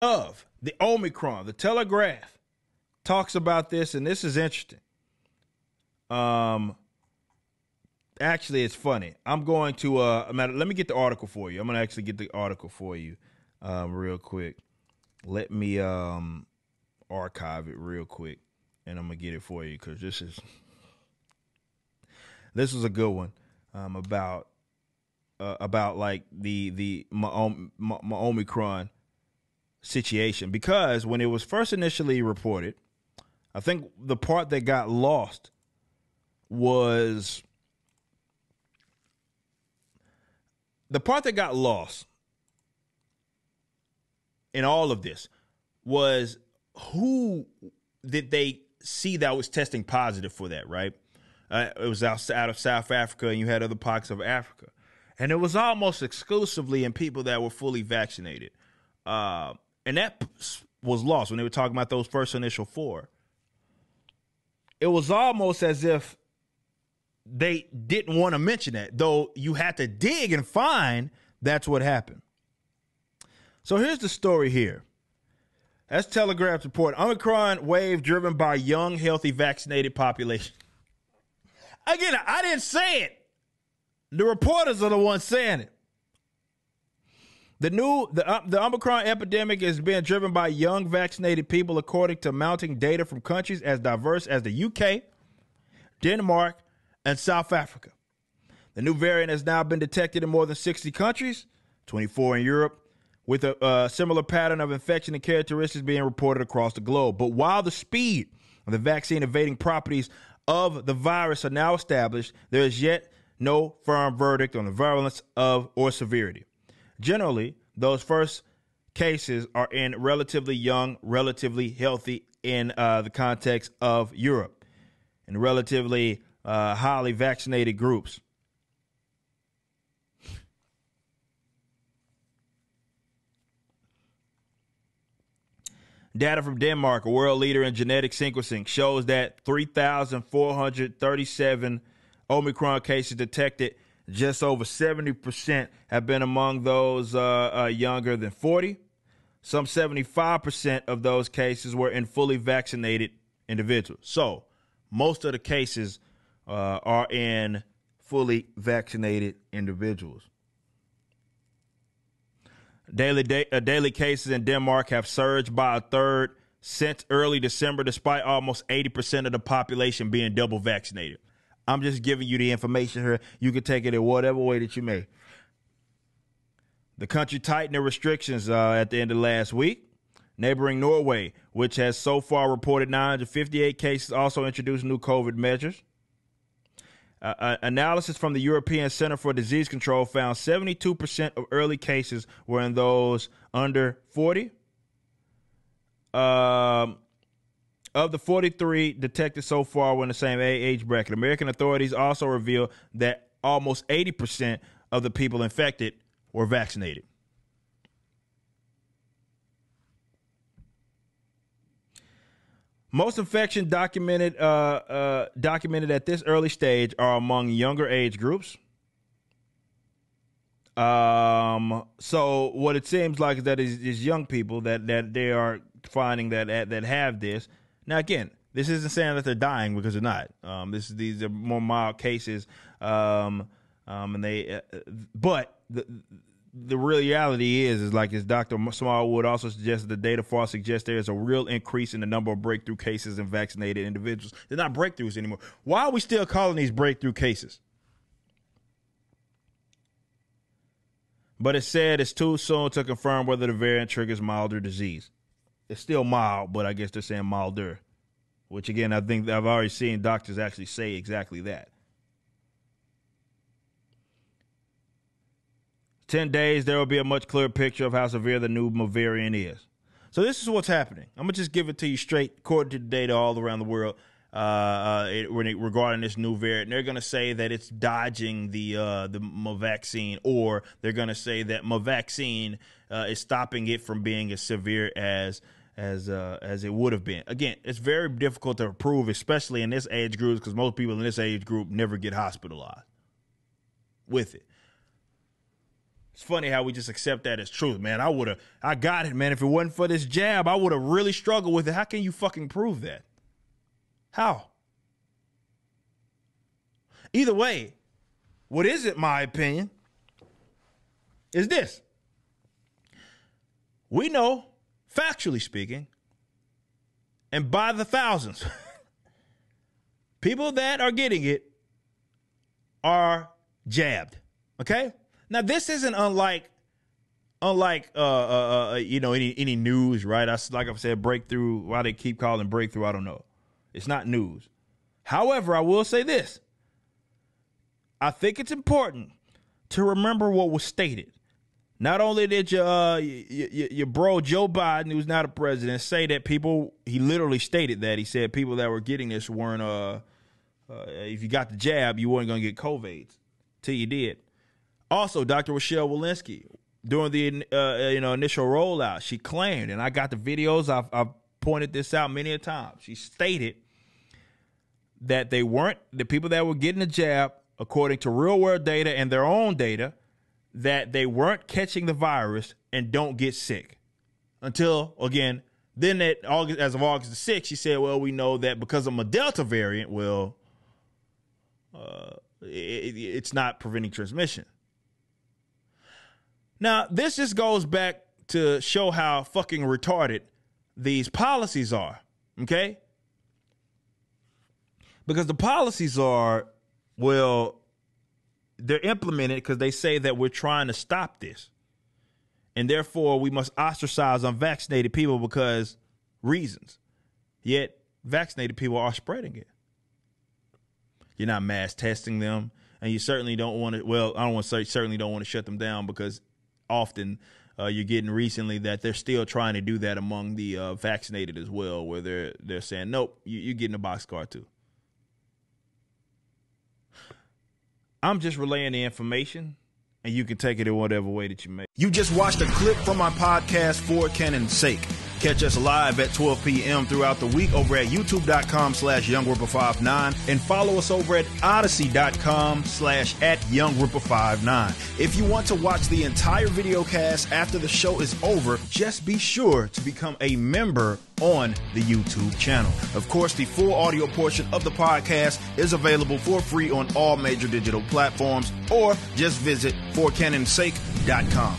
of the Omicron. The Telegraph talks about this, and this is interesting. Actually, it's funny. I'm going to let me get the article for you. I'm gonna actually get the article for you, real quick. Let me archive it real quick, and I'm gonna get it for you because this is a good one. About like the Omicron situation, because when it was first initially reported, I think the part that got lost was in all of this was who did they see that was testing positive for that, right? It was out of South Africa, and you had other pockets of Africa. And it was almost exclusively in people that were fully vaccinated. And that was lost when they were talking about those first initial 4. It was almost as if they didn't want to mention that, though you had to dig and find that's what happened. So here's the story here. That's Telegraph's report. Omicron wave driven by young, healthy, vaccinated population. Again, I didn't say it. The reporters are the ones saying it. The Omicron epidemic is being driven by young vaccinated people, according to mounting data from countries as diverse as the UK, Denmark, and South Africa. The new variant has now been detected in more than 60 countries, 24 in Europe, with a similar pattern of infection and characteristics being reported across the globe. But while the speed of the vaccine evading properties of the virus are now established, there is yet no firm verdict on the virulence of or severity. Generally, those first cases are in relatively young, relatively healthy in the context of Europe, and relatively highly vaccinated groups. Data from Denmark, a world leader in genetic sequencing, shows that 3,437 Omicron cases detected, just over 70% have been among those younger than 40. Some 75% of those cases were in fully vaccinated individuals. So most of the cases are in fully vaccinated individuals. Daily cases in Denmark have surged by a third since early December, despite almost 80% of the population being double vaccinated. I'm just giving you the information here. You can take it in whatever way that you may. The country tightened the restrictions at the end of last week. Neighboring Norway, which has so far reported 958 cases, also introduced new COVID measures. Analysis from the European Center for Disease Control found 72% of early cases were in those under 40. Of the 43 detected so far were in the same age bracket. American authorities also revealed that almost 80% of the people infected were vaccinated. Most infection documented at this early stage are among younger age groups. So what it seems like is that is young people that they are finding that have this. Now, again, this isn't saying that they're dying, because they're not. These are more mild cases, and but the reality is like as Dr. Smallwood also suggested, the data far suggests there is a real increase in the number of breakthrough cases in vaccinated individuals. They're not breakthroughs anymore. Why are we still calling these breakthrough cases? But it said it's too soon to confirm whether the variant triggers milder disease. It's still mild, but I guess they're saying milder, which again, I think I've already seen doctors actually say exactly that. 10 days, there will be a much clearer picture of how severe the new variant is. So this is what's happening. I'm going to just give it to you straight, according to the data all around the world regarding this new variant. They're going to say that it's dodging the vaccine, or they're going to say that vaccine is stopping it from being as severe as it would have been. Again, it's very difficult to prove, especially in this age group, because most people in this age group never get hospitalized with it. It's funny how we just accept that as truth, man. I got it, man. If it wasn't for this jab, I would have really struggled with it. How can you fucking prove that? How? Either way, what isn't my opinion is this. We know, factually speaking, and by the thousands, people that are getting it are jabbed. Okay? Now, this isn't unlike any news, right? Like I said, breakthrough. Why they keep calling breakthrough, I don't know. It's not news. However, I will say this. I think it's important to remember what was stated. Not only did your bro Joe Biden, who's not a president, say that people, he literally stated that. He said people that were getting this weren't, if you got the jab, you weren't going to get COVID till you did. Also, Dr. Rochelle Walensky, during the initial rollout, she claimed, and I got the videos, I've pointed this out many a time. She stated that they weren't, the people that were getting the jab, according to real world data and their own data, that they weren't catching the virus and don't get sick. Until, again, then as of August the 6th, she said, well, we know that because of a Delta variant, it's not preventing transmission. Now, this just goes back to show how fucking retarded these policies are, okay? Because the policies are, well, they're implemented because they say that we're trying to stop this. And therefore, we must ostracize unvaccinated people because reasons. Yet, vaccinated people are spreading it. You're not mass testing them. And you certainly don't want to, well, I don't want to say certainly don't want to shut them down because often you're getting recently that they're still trying to do that among the vaccinated as well, where they're saying, nope, you're getting a boxcar too. I'm just relaying the information, and you can take it in whatever way that you may. You just watched a clip from my podcast, For Canon's Sake. Catch us live at 12 p.m. throughout the week over at youtube.com/YoungRipper59 and follow us over at odyssey.com/@YoungRipper59. If you want to watch the entire video cast after the show is over, just be sure to become a member on the YouTube channel. Of course, the full audio portion of the podcast is available for free on all major digital platforms, or just visit forcanonsake.com.